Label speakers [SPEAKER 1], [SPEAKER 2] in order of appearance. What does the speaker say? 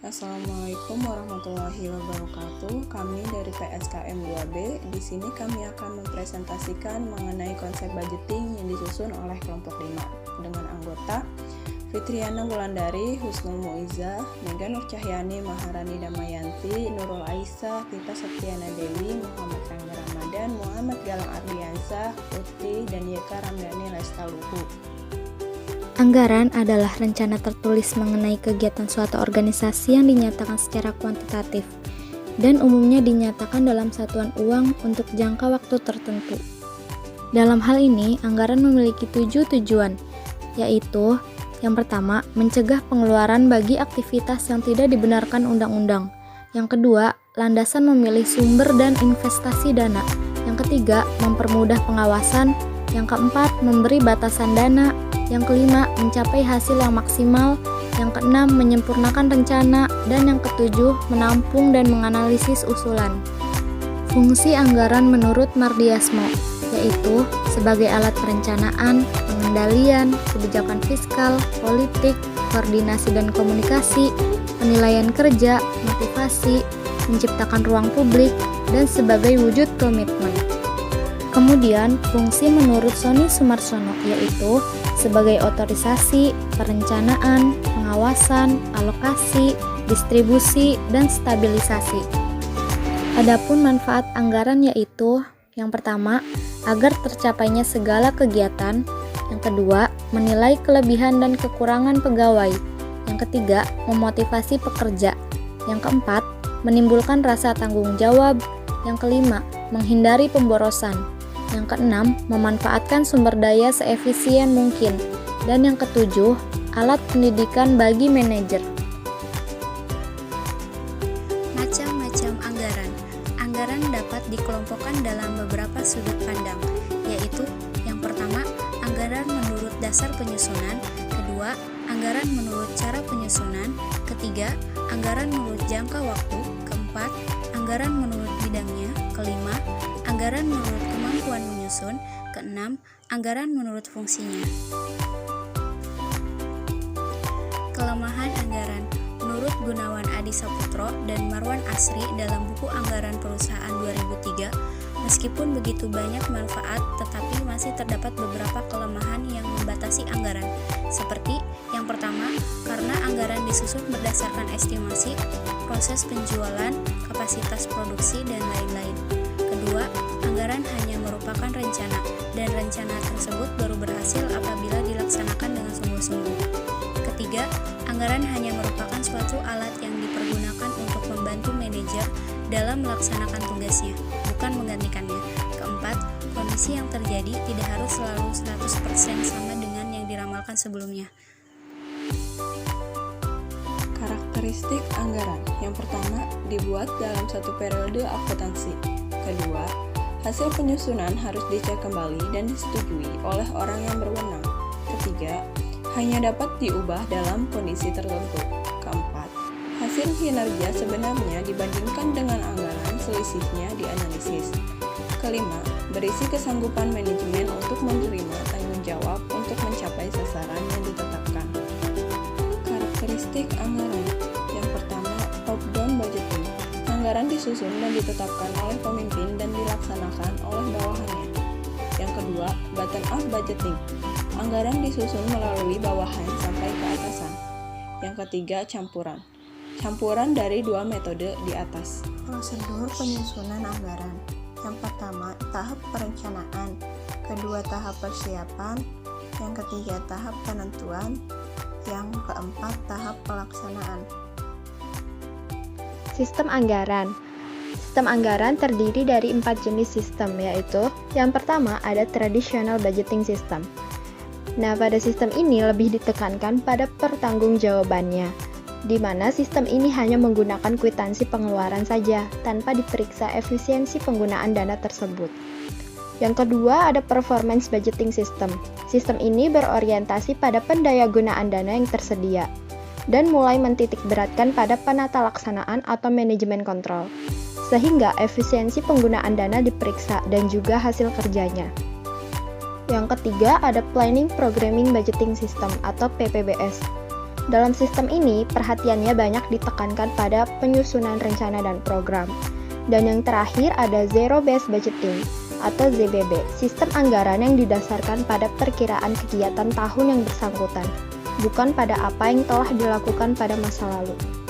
[SPEAKER 1] Assalamualaikum warahmatullahi wabarakatuh. Kami dari PSKM 2B. Di sini kami akan mempresentasikan mengenai konsep budgeting yang disusun oleh kelompok 5 dengan anggota Fitriana Wulandari, Husnul Muizzah, Mega Nur Cahyani, Maharani Damayanti, Nurul Aisyah, Tita Septiana Dewi, Muhammad Rangga Ramadan, Muhammad Galang Ardiansah, Putri, dan Yeka Ramdhani Lestaluhu.
[SPEAKER 2] Anggaran adalah rencana tertulis mengenai kegiatan suatu organisasi yang dinyatakan secara kuantitatif dan umumnya dinyatakan dalam satuan uang untuk jangka waktu tertentu. Dalam hal ini, anggaran memiliki 7 tujuan, yaitu yang pertama, mencegah pengeluaran bagi aktivitas yang tidak dibenarkan undang-undang. Yang kedua, landasan memilih sumber dan investasi dana. Yang ketiga, mempermudah pengawasan. Yang keempat, memberi batasan dana. Yang kelima, mencapai hasil yang maksimal. Yang keenam, menyempurnakan rencana. Dan yang ketujuh, menampung dan menganalisis usulan. Fungsi anggaran menurut Mardiasmo, yaitu sebagai alat perencanaan, pengendalian, kebijakan fiskal, politik, koordinasi dan komunikasi, penilaian kerja, motivasi, menciptakan ruang publik, dan sebagai wujud komitmen. Kemudian, fungsi menurut Sony Sumarsono, yaitu sebagai otorisasi, perencanaan, pengawasan, alokasi, distribusi, dan stabilisasi. Adapun manfaat anggaran yaitu yang pertama, agar tercapainya segala kegiatan. Yang kedua, menilai kelebihan dan kekurangan pegawai. Yang ketiga, memotivasi pekerja. Yang keempat, menimbulkan rasa tanggung jawab. Yang kelima, menghindari pemborosan. Yang keenam, memanfaatkan sumber daya seefisien mungkin. Dan yang ketujuh, alat pendidikan bagi manajer.
[SPEAKER 3] Macam-macam anggaran. Anggaran dapat dikelompokkan dalam beberapa sudut pandang, yaitu yang pertama, anggaran menurut dasar penyusunan. Kedua, anggaran menurut cara penyusunan. Ketiga, anggaran menurut jangka waktu. Keempat, anggaran menurut bidangnya. Kelima, anggaran menurut kemampuan menyusun. Keenam, anggaran menurut fungsinya. Kelemahan anggaran. Menurut Gunawan Adi Saputro dan Marwan Asri dalam buku Anggaran Perusahaan 2003, meskipun begitu banyak manfaat, tetapi masih terdapat beberapa kelemahan yang membatasi anggaran. Seperti yang pertama, karena anggaran disusun berdasarkan estimasi, proses penjualan, kapasitas produksi, dan lain-lain. Kedua, anggaran hanya merupakan rencana, dan rencana tersebut baru berhasil apabila dilaksanakan dengan sungguh-sungguh. Ketiga, anggaran hanya merupakan suatu alat yang dipergunakan untuk membantu manajer dalam melaksanakan tugasnya, bukan menggantikannya. Keempat, kondisi yang terjadi tidak harus selalu 100% sama dengan yang diramalkan sebelumnya.
[SPEAKER 1] Karakteristik anggaran. Yang pertama, dibuat dalam satu periode akuntansi. Kedua, hasil penyusunan harus dicek kembali dan disetujui oleh orang yang berwenang. Ketiga, hanya dapat diubah dalam kondisi tertentu. Keempat, hasil kinerja sebenarnya dibandingkan dengan anggaran, selisihnya dianalisis. Kelima, berisi kesanggupan manajemen untuk menerima tanggung jawab untuk mencapai sasaran yang ditetapkan. Karakteristik anggaran. Yang pertama, top-down budgeting. Anggaran disusun dan ditetapkan oleh pemimpin dan dilaksanakan oleh bawahannya. Yang kedua, bottom-up budgeting. Anggaran disusun melalui bawahan sampai ke atasan. Yang ketiga, campuran. Campuran dari dua metode di atas. Prosedur penyusunan anggaran. Yang pertama, tahap perencanaan. Kedua, tahap persiapan. Yang ketiga, tahap penentuan. Yang keempat, tahap pelaksanaan.
[SPEAKER 2] Sistem anggaran. Sistem anggaran terdiri dari 4 jenis sistem, yaitu yang pertama ada traditional budgeting system. Nah, pada sistem ini lebih ditekankan pada pertanggungjawabannya, di mana sistem ini hanya menggunakan kwitansi pengeluaran saja, tanpa diperiksa efisiensi penggunaan dana tersebut. Yang kedua ada performance budgeting system. Sistem ini berorientasi pada pendayagunaan dana yang tersedia, dan mulai mentitik beratkan pada penata laksanaan atau manajemen kontrol, sehingga efisiensi penggunaan dana diperiksa dan juga hasil kerjanya. Yang ketiga ada Planning Programming Budgeting System atau PPBS.
[SPEAKER 4] Dalam sistem ini, perhatiannya banyak ditekankan pada penyusunan rencana dan program. Dan yang terakhir ada Zero Based Budgeting atau ZBB, sistem anggaran yang didasarkan pada perkiraan kegiatan tahun yang bersangkutan, bukan pada apa yang telah dilakukan pada masa lalu.